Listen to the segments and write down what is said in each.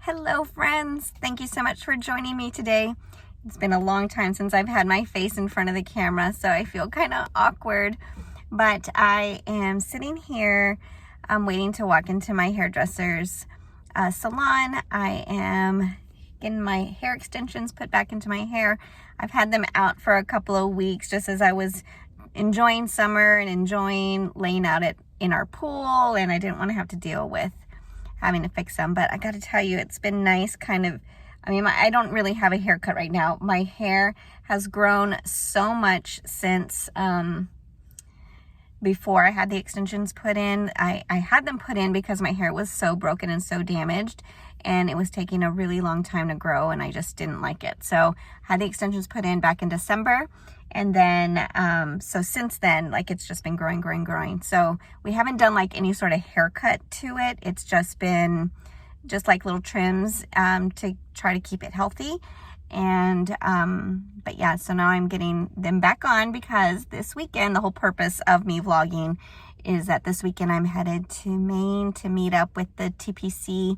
Hello friends, thank you so much for joining me today. It's been a long time since I've had my face in front of the camera, so I feel kind of awkward, but I am sitting here waiting to walk into my hairdresser's salon. I am getting my hair extensions put back into my hair. I've had them out for a couple of weeks just as I was enjoying summer and enjoying laying out in our pool, and I didn't want to have to deal with having to fix them. But I got to tell you, it's been nice I don't really have a haircut right now. My hair has grown so much since before I had the extensions put in. I had them put in because my hair was so broken and so damaged, and it was taking a really long time to grow, and I just didn't like it. So I had the extensions put in back in December, and then so since then, it's just been growing. So we haven't done any sort of haircut to it. It's just been little trims to try to keep it healthy. And but yeah, so now I'm getting them back on because this weekend, the whole purpose of me vlogging is that this weekend I'm headed to Maine to meet up with the TPC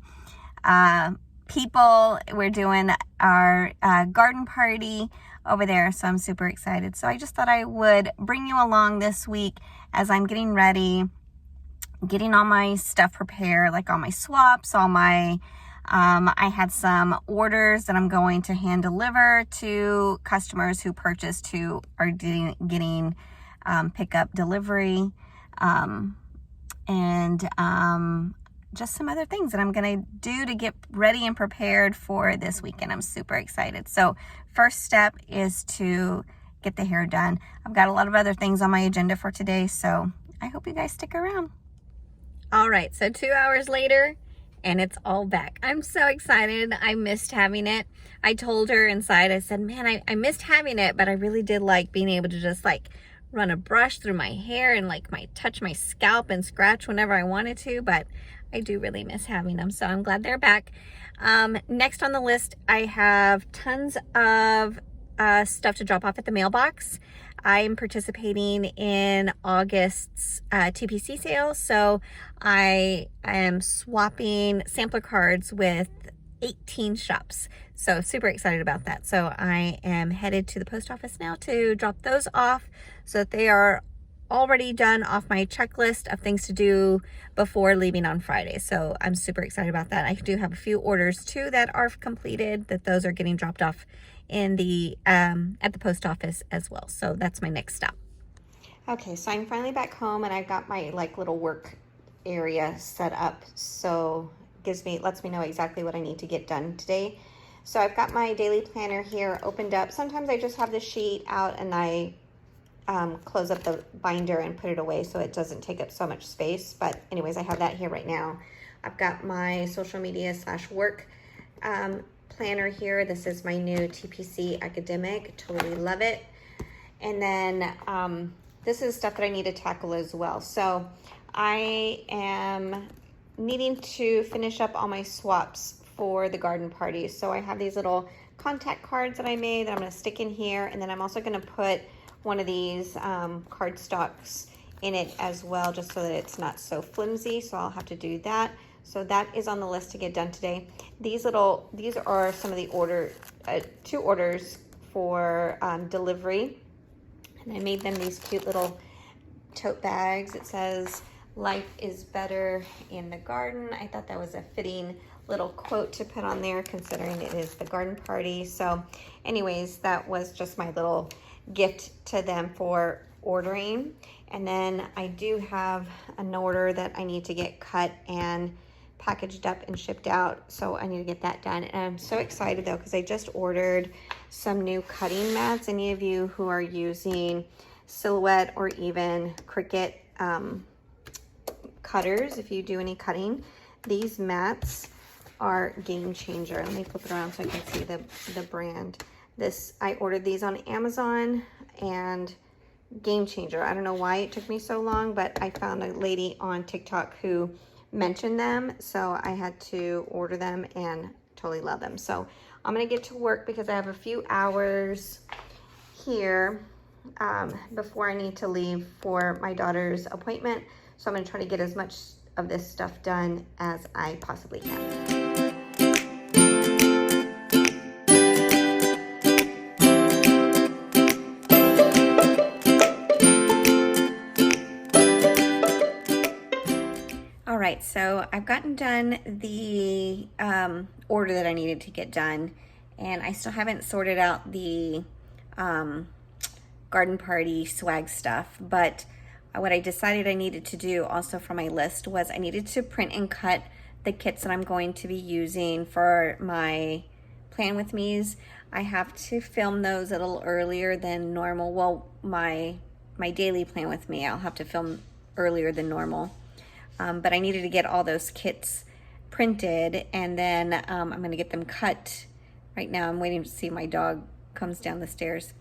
people. We're doing our garden party over there, so I'm super excited. So I just thought I would bring you along this week as I'm getting ready, getting all my stuff prepared, all my swaps, all my I had some orders that I'm going to hand deliver to customers who purchased, who are getting pickup delivery, and just some other things that I'm going to do to get ready and prepared for this weekend. I'm super excited. So first step is to get the hair done. I've got a lot of other things on my agenda for today, so I hope you guys stick around. All right, so 2 hours later, and it's all back. I'm so excited. I missed having it. I told her inside, I said, man, I missed having it, but I really did like being able to just run a brush through my hair and touch my scalp and scratch whenever I wanted to, but I do really miss having them, so I'm glad they're back. Next on the list, I have tons of stuff to drop off at the mailbox. I'm participating in August's TPC sale, so I am swapping sampler cards with 18 shops. So super excited about that. So I am headed to the post office now to drop those off so that they are already done off my checklist of things to do before leaving on Friday. So I'm super excited about that. I do have a few orders too that are completed, that those are getting dropped off in the at the post office as well. So that's my next stop. Okay, so I'm finally back home, and I've got my little work area set up, so lets me know exactly what I need to get done today. So I've got my daily planner here opened up. Sometimes I just have the sheet out and I close up the binder and put it away so it doesn't take up so much space. But anyways, I have that here right now. I've got my social media / work planner here. This is my new TPC academic. Totally love it. And then this is stuff that I need to tackle as well. So I am needing to finish up all my swaps for the garden party. So I have these little contact cards that I made that I'm going to stick in here, and then I'm also going to put one of these card stocks in it as well, just so that it's not so flimsy. So I'll have to do that. So that is on the list to get done today. These are some of the two orders for delivery, and I made them these cute little tote bags. It says "Life is better in the garden." I thought that was a fitting little quote to put on there, considering it is the garden party. So anyways, that was just my little gift to them for ordering. And then I do have an order that I need to get cut and packaged up and shipped out, so I need to get that done. And I'm so excited though, because I just ordered some new cutting mats. Any of you who are using Silhouette or even Cricut cutters, if you do any cutting, these mats are game changer. Let me flip it around so I can see the brand. I ordered these on Amazon, and game changer. I don't know why it took me so long, but I found a lady on TikTok who mentioned them, so I had to order them and totally love them. So I'm gonna get to work because I have a few hours here before I need to leave for my daughter's appointment. So I'm gonna try to get as much of this stuff done as I possibly can. so I've gotten done the order that I needed to get done, and I still haven't sorted out the garden party swag stuff, but what I decided I needed to do also for my list was I needed to print and cut the kits that I'm going to be using for my Plan With Me's. I have to film those a little earlier than normal. Well, my daily Plan With Me, I'll have to film earlier than normal. But I needed to get all those kits printed, and then I'm gonna get them cut. Right now I'm waiting to see my dog comes down the stairs.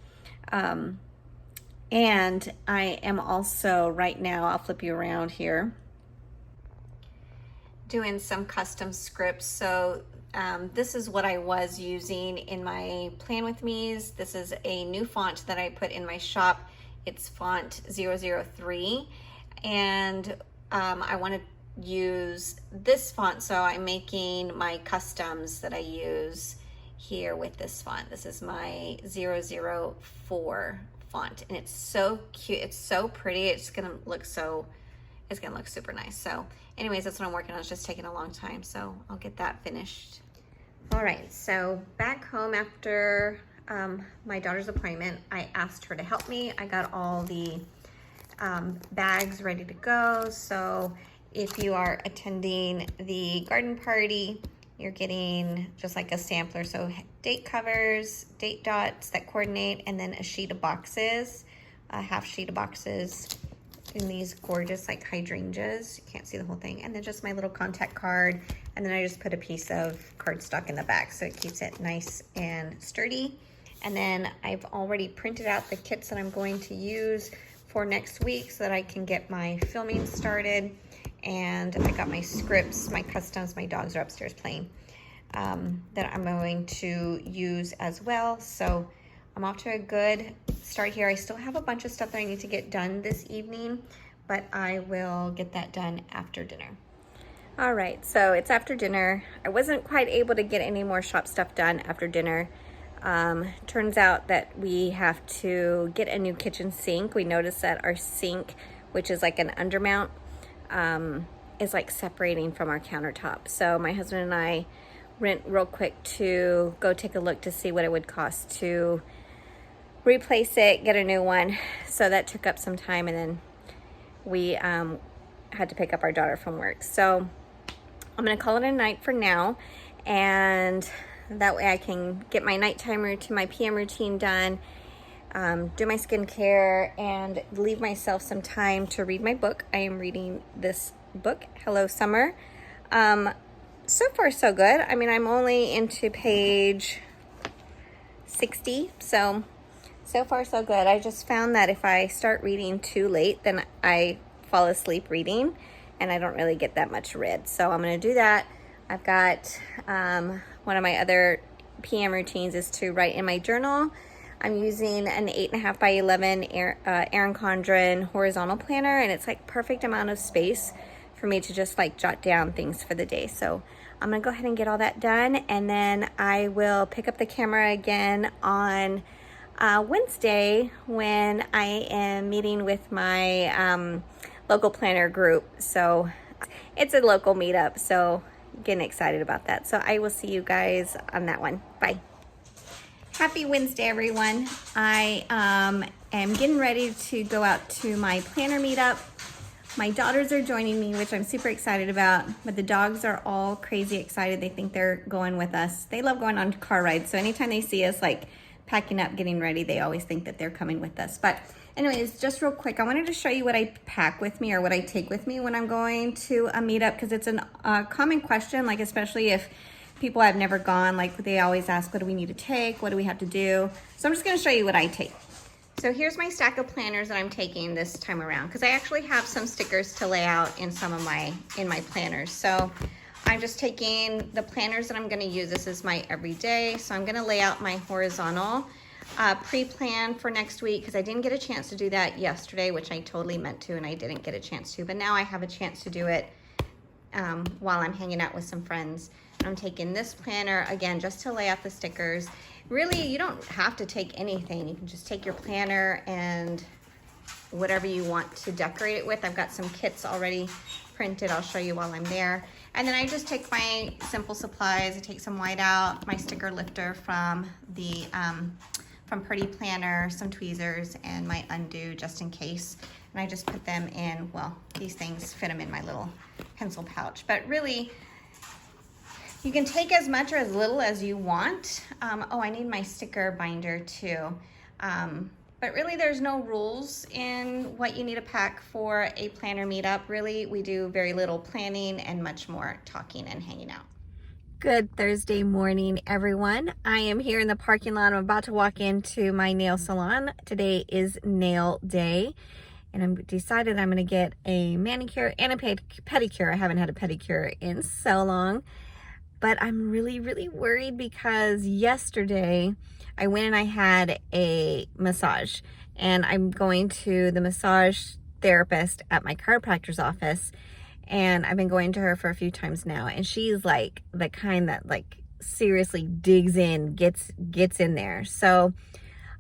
And I am also right now, I'll flip you around here, doing some custom scripts. So this is what I was using in my Plan With Me's. This is a new font that I put in my shop. It's font 003, and I want to use this font, so I'm making my customs that I use here with this font. This is my 004 font, and it's so cute. It's so pretty. It's gonna look super nice. So anyways, that's what I'm working on. It's just taking a long time, so I'll get that finished. All right, so back home after my daughter's appointment, I asked her to help me. I got all the bags ready to go. So if you are attending the garden party, you're getting just like a sampler. So date covers, date dots that coordinate, and then a sheet of boxes, a half sheet of boxes in these gorgeous like hydrangeas. You can't see the whole thing. And then just my little contact card. And then I just put a piece of cardstock in the back so it keeps it nice and sturdy. And then I've already printed out the kits that I'm going to use for next week so that I can get my filming started. And I got my scripts, my customs, my dogs are upstairs playing, that I'm going to use as well. So I'm off to a good start here. I still have a bunch of stuff that I need to get done this evening, but I will get that done after dinner. All right, so it's after dinner. I wasn't quite able to get any more shop stuff done after dinner. Turns out that we have to get a new kitchen sink. We noticed that our sink, which is like an undermount, is like separating from our countertop. So my husband and I went real quick to go take a look to see what it would cost to replace it, get a new one. So that took up some time, and then we had to pick up our daughter from work. So I'm gonna call it a night for now, and that way I can get my nighttime routine, my PM routine done, do my skincare, and leave myself some time to read my book. I am reading this book, Hello Summer. So far so good. I mean, I'm only into page 60, so far so good. I just found that if I start reading too late, then I fall asleep reading, and I don't really get that much read. So I'm gonna do that. I've got one of my other PM routines is to write in my journal. I'm using an 8.5 by 11 Erin Condren horizontal planner, and it's like perfect amount of space for me to just like jot down things for the day. So I'm gonna go ahead and get all that done, and then I will pick up the camera again on Wednesday when I am meeting with my local planner group. So it's a local meetup, so getting excited about that. So I will see you guys on that one. Bye. Happy Wednesday, everyone. I am getting ready to go out to my planner meetup. My daughters are joining me, which I'm super excited about, but the dogs are all crazy excited. They think they're going with us. They love going on car rides, so anytime they see us like packing up, getting ready, they always think that they're coming with us. But anyways, just real quick, I wanted to show you what I pack with me or what I take with me when I'm going to a meetup, because it's a common question, like especially if people have never gone, like they always ask, what do we need to take? What do we have to do? So I'm just gonna show you what I take. So here's my stack of planners that I'm taking this time around, because I actually have some stickers to lay out in some of my planners. So I'm just taking the planners that I'm gonna use. This is my everyday. So I'm gonna lay out my horizontal pre-plan for next week, because I didn't get a chance to do that yesterday, which I totally meant to, and I didn't get a chance to, but now I have a chance to do it while I'm hanging out with some friends. And I'm taking this planner, again, just to lay out the stickers. Really, you don't have to take anything. You can just take your planner and whatever you want to decorate it with. I've got some kits already printed. I'll show you while I'm there. And then I just take my simple supplies. I take some whiteout, my sticker lifter from the from Pretty Planner, some tweezers, and my undo just in case. And I just put them in, well, these things fit them in my little pencil pouch. But really, you can take as much or as little as you want. Oh, I need my sticker binder too. But really there's no rules in what you need to pack for a planner meetup. Really, we do very little planning and much more talking and hanging out. Good Thursday morning, everyone. I am here in the parking lot. I'm about to walk into my nail salon. Today is nail day, and I'm decided I'm gonna get a manicure and a pedicure. I haven't had a pedicure in so long, but I'm really worried because yesterday I went and I had a massage, and I'm going to the massage therapist at my chiropractor's office, and I've been going to her for a few times now, and she's like the kind that like seriously digs in, gets in there. So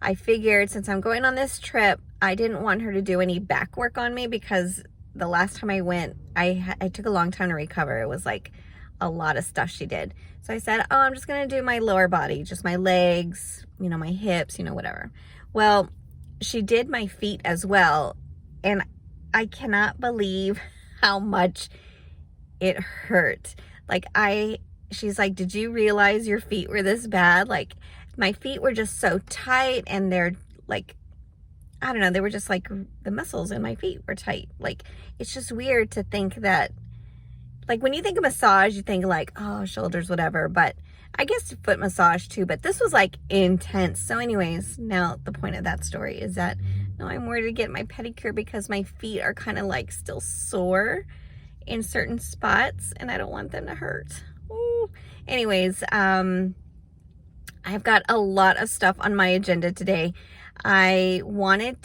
I figured since I'm going on this trip, I didn't want her to do any back work on me, because the last time I went, I took a long time to recover. It was like a lot of stuff she did. So I said, oh, I'm just gonna do my lower body, just my legs, you know, my hips, you know, whatever. Well, she did my feet as well, and I cannot believe how much it hurt. Like she's like, did you realize your feet were this bad? Like, my feet were just so tight, and they're like, I don't know, they were just like, the muscles in my feet were tight. Like, it's just weird to think that, like, when you think of massage, you think like, oh, shoulders, whatever, but I guess foot massage too, but this was like intense. So anyways, now the point of that story is that now I'm worried to get my pedicure because my feet are kind of like still sore in certain spots, and I don't want them to hurt. Ooh. Anyways, I've got a lot of stuff on my agenda today. I ordered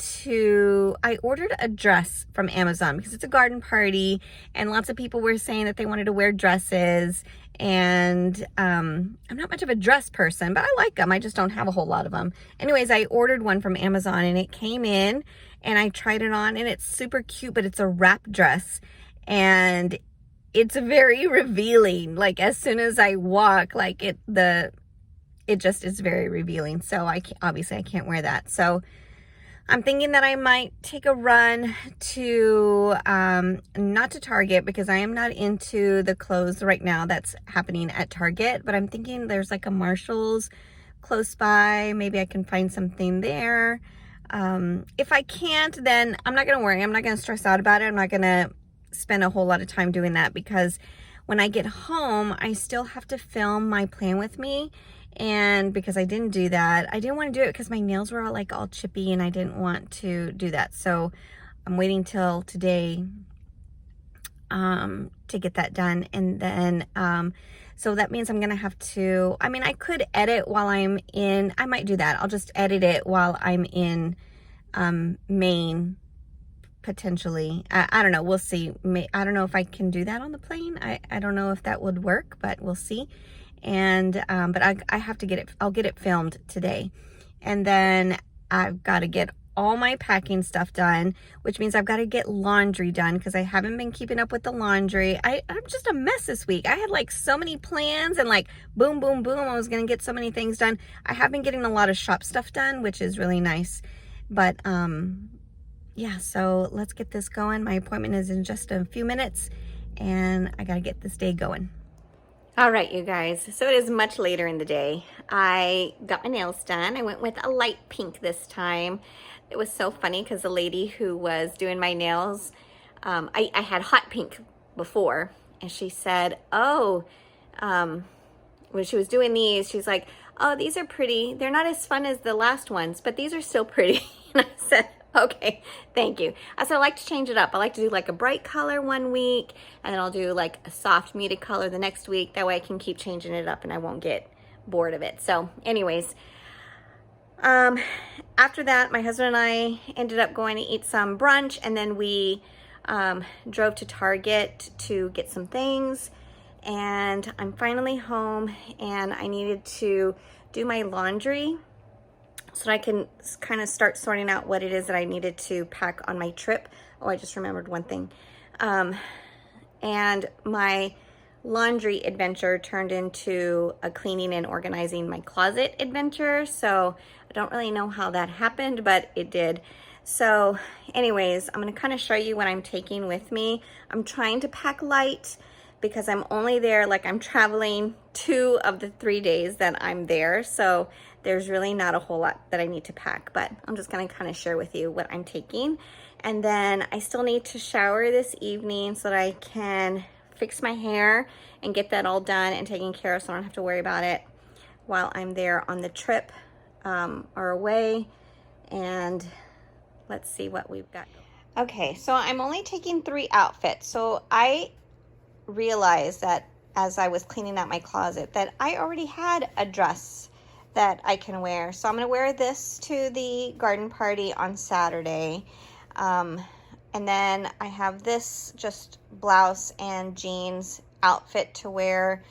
a dress from Amazon because it's a garden party, and lots of people were saying that they wanted to wear dresses, and I'm not much of a dress person, but I like them. I just don't have a whole lot of them. Anyways, I ordered one from Amazon, and it came in, and I tried it on, and it's super cute, but it's a wrap dress, and it's very revealing. Like, as soon as I walk, like it just is very revealing. So obviously I can't wear that. So I'm thinking that I might take a run to, not to Target, because I am not into the clothes right now that's happening at Target, but I'm thinking there's like a Marshall's close by. Maybe I can find something there. If I can't, then I'm not going to worry. I'm not going to stress out about it. I'm not going to spend a whole lot of time doing that, because when I get home, I still have to film my plan with me. And because I didn't do that, I didn't want to do it because my nails were all chippy, and I didn't want to do that. So I'm waiting till today to get that done. And then, so that means I'm going to have to, I mean, I could edit while I'm in, I might do that. I'll just edit it while I'm in Maine, potentially. I don't know. We'll see. I don't know if I can do that on the plane. I don't know if that would work, but we'll see. And but I have to get it, I'll get it filmed today, and then I've got to get all my packing stuff done, which means I've got to get laundry done because I haven't been keeping up with the laundry. I'm just a mess this week. I had like so many plans, and like boom I was gonna get so many things done. I have been getting a lot of shop stuff done, which is really nice. But yeah, so let's get this going. My appointment is in just a few minutes, and I gotta get this day going. All right, you guys, so it is much later in the day. I got my nails done. I went with a light pink this time. It was so funny because the lady who was doing my nails, I had hot pink before, and she said, oh, when she was doing these, she's like, oh, these are pretty. They're not as fun as the last ones, but these are still pretty. And I said, okay, thank you. I said, I like to change it up. I like to do like a bright color one week, and then I'll do like a soft muted color the next week. That way I can keep changing it up and I won't get bored of it. So anyways, after that, my husband and I ended up going to eat some brunch, and then we drove to Target to get some things. And I'm finally home, and I needed to do my laundry. so that I can kind of start sorting out what it is that I needed to pack on my trip. Oh, I just remembered one thing. And my laundry adventure turned into a cleaning and organizing my closet adventure. So I don't really know how that happened, but it did. So anyways, I'm going to kind of show you what I'm taking with me. I'm trying to pack light because I'm only there, like I'm traveling 2 of the 3 days that I'm there. So there's really not a whole lot that I need to pack, but I'm just going to kind of share with you what I'm taking. And then I still need to shower this evening so that I can fix my hair and get that all done and taken care of so I don't have to worry about it while I'm there on the trip or away. And let's see what we've got. Okay, so I'm only taking 3 outfits. So I realized that as I was cleaning out my closet that I already had a dress that I can wear. So I'm gonna wear this to the garden party on Saturday. And then I have this just blouse and jeans outfit to wear.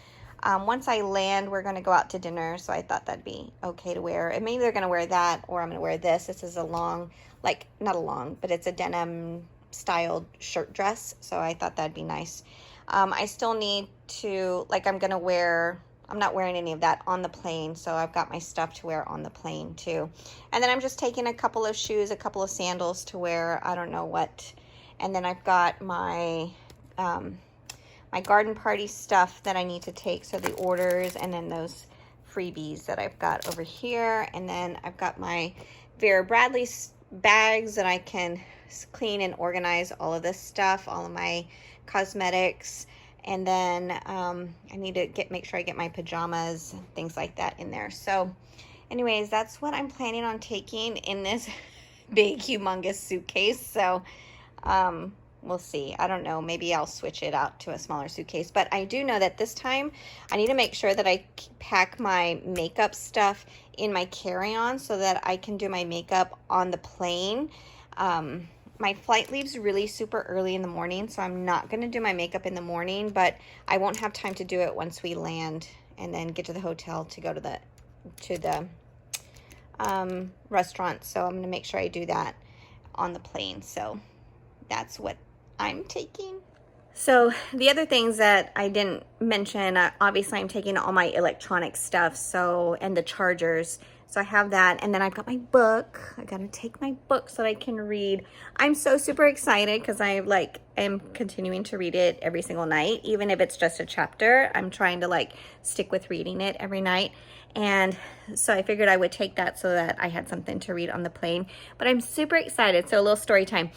Once I land, we're going to go out to dinner, so I thought that'd be okay to wear. And maybe they're going to wear that, or I'm going to wear this. This is a long, like, not a long, but it's a denim styled shirt dress, so I thought that'd be nice. I still need to, like, I'm not wearing any of that on the plane, so I've got my stuff to wear on the plane too. And then I'm just taking a couple of shoes, a couple of sandals to wear, I don't know what. And then I've got my my garden party stuff that I need to take, so the orders, and then those freebies that I've got over here. And then I've got my Vera Bradley bags that I can clean and organize all of this stuff, all of my cosmetics. And then I need to make sure I get my pajamas, things like that in there. So anyways, that's what I'm planning on taking in this big, humongous suitcase. So we'll see. I don't know. Maybe I'll switch it out to a smaller suitcase. But I do know that this time I need to make sure that I pack my makeup stuff in my carry-on so that I can do my makeup on the plane. My flight leaves really super early in the morning, so I'm not going to do my makeup in the morning, but I won't have time to do it once we land and then get to the hotel to go to the restaurant. So I'm going to make sure I do that on the plane. So that's what I'm taking. So the other things that I didn't mention, obviously I'm taking all my electronic stuff, and the chargers. So I have that, and then I've got my book. I gotta take my book so that I can read. I'm so super excited because I am continuing to read it every single night, even if it's just a chapter. I'm trying to stick with reading it every night. And so I figured I would take that so that I had something to read on the plane. But I'm super excited. So a little story time.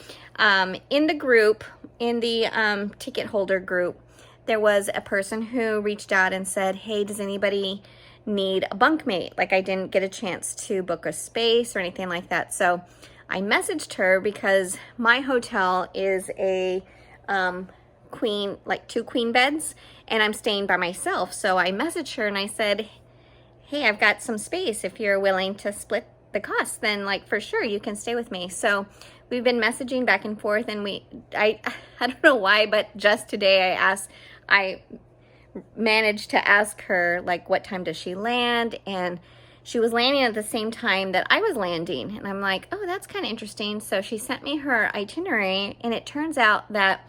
In the group, in the ticket holder group, there was a person who reached out and said, hey, does anybody need a bunkmate? Like, I didn't get a chance to book a space or anything like that. So I messaged her because my hotel is a queen, 2 queen beds, and I'm staying by myself. So I messaged her and I said, hey, I've got some space. If you're willing to split the cost, then for sure you can stay with me. So we've been messaging back and forth, and I don't know why, but just today I managed to ask her what time does she land, and she was landing at the same time that I was landing, and I'm like, oh, that's kind of interesting. So she sent me her itinerary, and it turns out that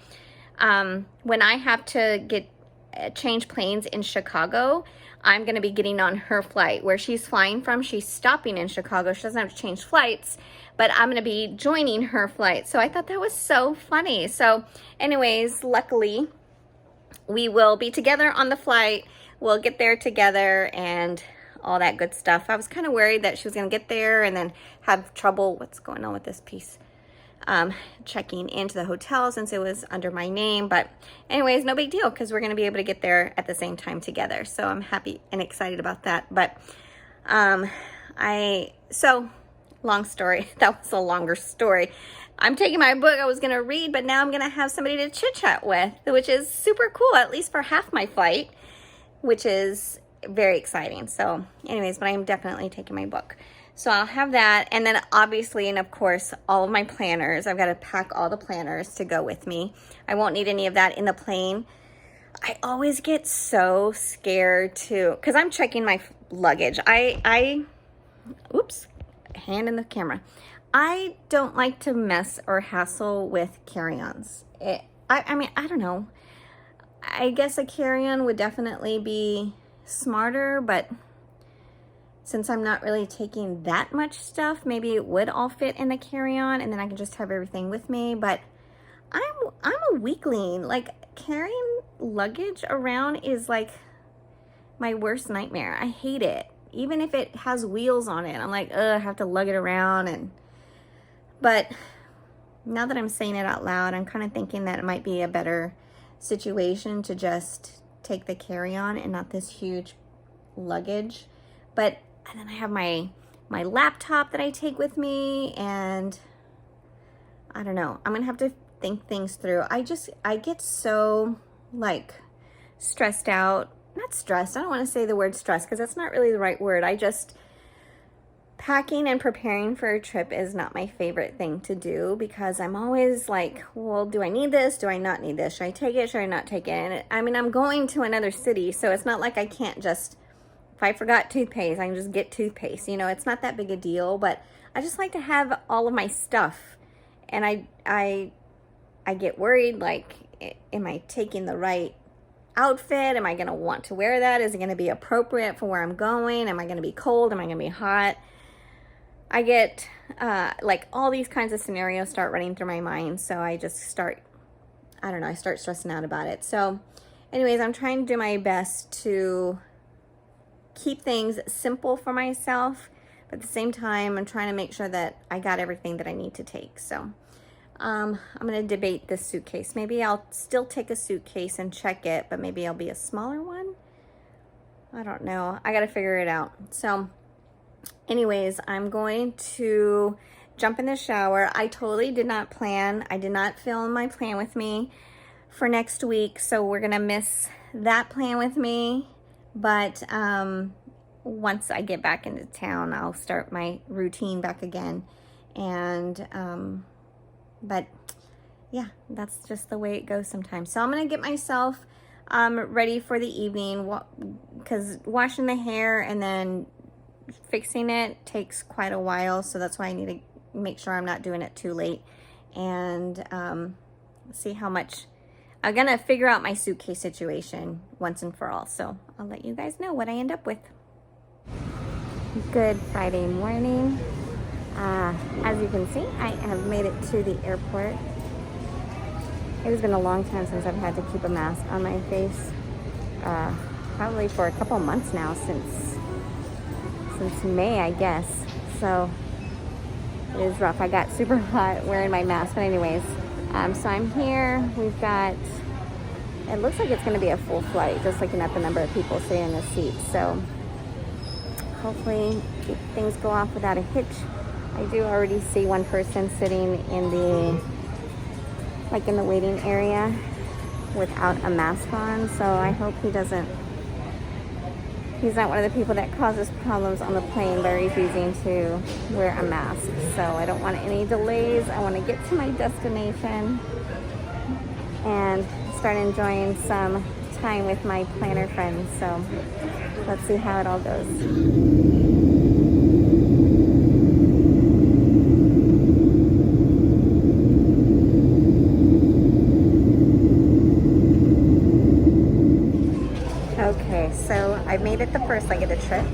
when I have to change planes in Chicago, I'm going to be getting on her flight. Where she's flying from, she's stopping in Chicago. She doesn't have to change flights, but I'm going to be joining her flight. So I thought that was so funny. So anyways, luckily we will be together on the flight. We'll get there together and all that good stuff. I was kind of worried that she was going to get there and then have trouble. What's going on with this piece? Checking into the hotel since it was under my name. But anyways, no big deal because we're going to be able to get there at the same time together. So I'm happy and excited about that. But so long story. That was a longer story. I'm taking my book I was going to read, but now I'm going to have somebody to chit chat with, which is super cool, at least for half my flight, which is very exciting. So anyways, but I'm definitely taking my book. So I'll have that. And then obviously, and of course, all of my planners. I've got to pack all the planners to go with me. I won't need any of that in the plane. I always get so scared too, because I'm checking my luggage. Oops, hand in the camera. I don't like to mess or hassle with carry-ons. I mean, I don't know. I guess a carry-on would definitely be smarter, but since I'm not really taking that much stuff, maybe it would all fit in a carry-on and then I can just have everything with me. But I'm a weakling. Like, carrying luggage around is like my worst nightmare. I hate it. Even if it has wheels on it, I'm like, ugh, I have to lug it around. But now that I'm saying it out loud, I'm kind of thinking that it might be a better situation to just take the carry-on and not this huge luggage. And then I have my laptop that I take with me, and I don't know. I'm gonna have to think things through. I get so like stressed out. Not stressed. I don't want to say the word stress because that's not really the right word. Packing and preparing for a trip is not my favorite thing to do because I'm always like, well, do I need this? Do I not need this? Should I take it? Should I not take it? And I mean, I'm going to another city, so it's not like I can't just, if I forgot toothpaste, I can just get toothpaste. You know, it's not that big a deal, but I just like to have all of my stuff. And I get worried, like, am I taking the right outfit? Am I going to want to wear that? Is it going to be appropriate for where I'm going? Am I going to be cold? Am I going to be hot? I get like all these kinds of scenarios start running through my mind. So I just start, I don't know, I start stressing out about it. So anyways, I'm trying to do my best to keep things simple for myself. But at the same time, I'm trying to make sure that I got everything that I need to take. So I'm going to debate this suitcase. Maybe I'll still take a suitcase and check it, but maybe I'll be a smaller one. I don't know. I got to figure it out. So anyways, I'm going to jump in the shower. I totally did not plan. I did not film my plan with me for next week. So we're going to miss that plan with me. But once I get back into town, I'll start my routine back again. And, but yeah, that's just the way it goes sometimes. So I'm going to get myself ready for the evening because washing the hair and then fixing it takes quite a while. So that's why I need to make sure I'm not doing it too late and see how much. I'm going to figure out my suitcase situation once and for all. So I'll let you guys know what I end up with. Good Friday morning. As you can see, I have made it to the airport. It has been a long time since I've had to keep a mask on my face. Probably for a couple months now, since May, I guess. So it is rough. I got super hot wearing my mask. But anyways, so I'm here. We've got, it looks like it's going to be a full flight, just looking at the number of people sitting in the seats. So hopefully things go off without a hitch. I do already see one person sitting in the waiting area without a mask on. So I hope he's not one of the people that causes problems on the plane by refusing to wear a mask. So I don't want any delays. I want to get to my destination and start enjoying some time with my planner friends. So let's see how it all goes. Okay, so I've made it the first leg of the trip.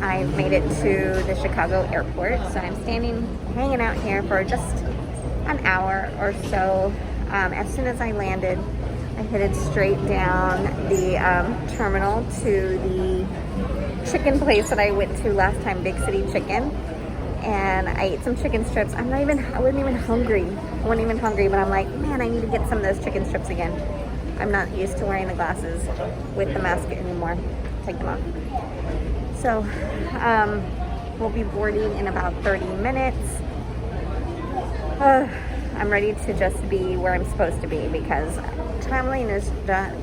I've made it to the Chicago airport. So I'm hanging out here for just an hour or so. As soon as I landed, I headed straight down the terminal to the chicken place that I went to last time, Big City Chicken. And I ate some chicken strips. I wasn't even hungry. But I'm like, man, I need to get some of those chicken strips again. I'm not used to wearing the glasses with the mask anymore. Take them off. So we'll be boarding in about 30 minutes. I'm ready to just be where I'm supposed to be because traveling is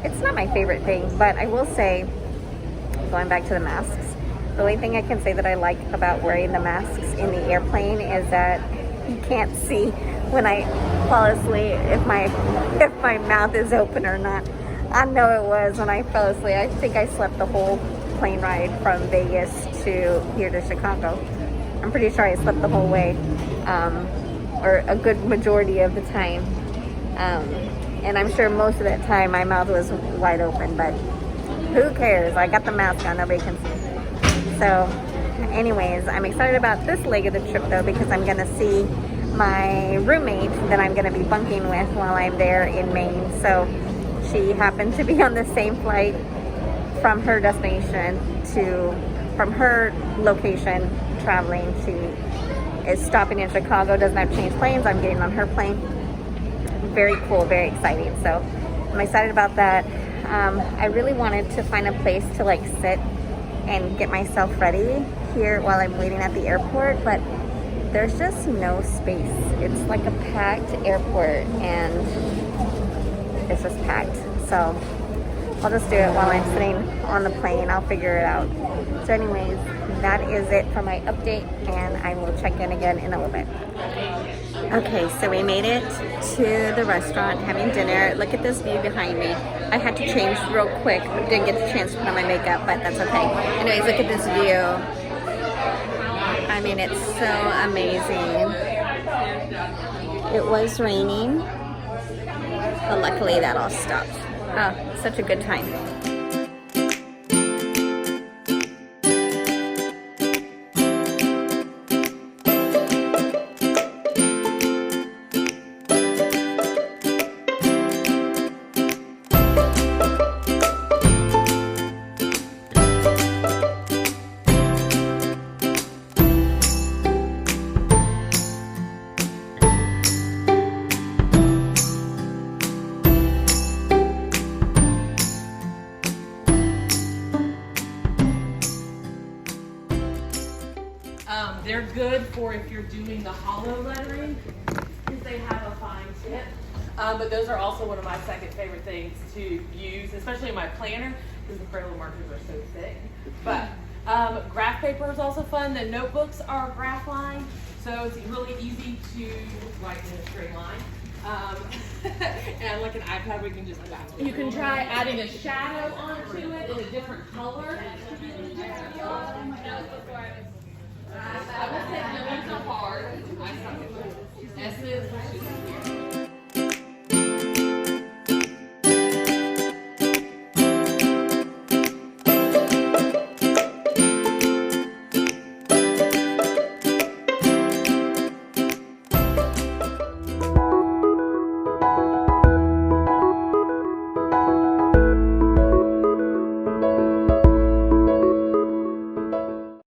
it's not my favorite thing, but I will say, going back to the masks, the only thing I can say that I like about wearing the masks in the airplane is that you can't see when I fall asleep if my mouth is open or not. I know it was when I fell asleep. I think I slept the whole plane ride from Vegas to here to Chicago. I'm pretty sure I slept the whole way, or a good majority of the time. And I'm sure most of that time my mouth was wide open, but who cares? I got the mask on, nobody can see. So anyways, I'm excited about this leg of the trip though, because I'm gonna see my roommate that I'm gonna be bunking with while I'm there in Maine. So she happened to be on the same flight from her destination from her location traveling. She is stopping in Chicago, doesn't have to change planes. I'm getting on her plane. Very cool, very exciting. So I'm excited about that. I really wanted to find a place to like sit and get myself ready here while I'm waiting at the airport, but there's just no space. It's like a packed airport and it's just packed. So I'll just do it while I'm sitting on the plane. I'll figure it out. So anyways, that is it for my update, and I will check in again in a little bit. Okay, so we made it to the restaurant, having dinner. Look at this view behind me. I had to change real quick. Didn't get the chance to put on my makeup, but that's okay. Anyways, look at this view. I mean, it's so amazing. It was raining, but luckily that all stopped. Oh, such a good time. They're good for if you're doing the hollow lettering, because they have a fine tip. But those are also one of my second favorite things to use, especially in my planner, because the Crayola markers are so thick. But graph paper is also fun. The notebooks are graph lined, so it's really easy to write in a straight line. And like an iPad, we can just adapt. You can try adding a shadow onto it in a different color. I will say no one's not hard. I suck at it. S's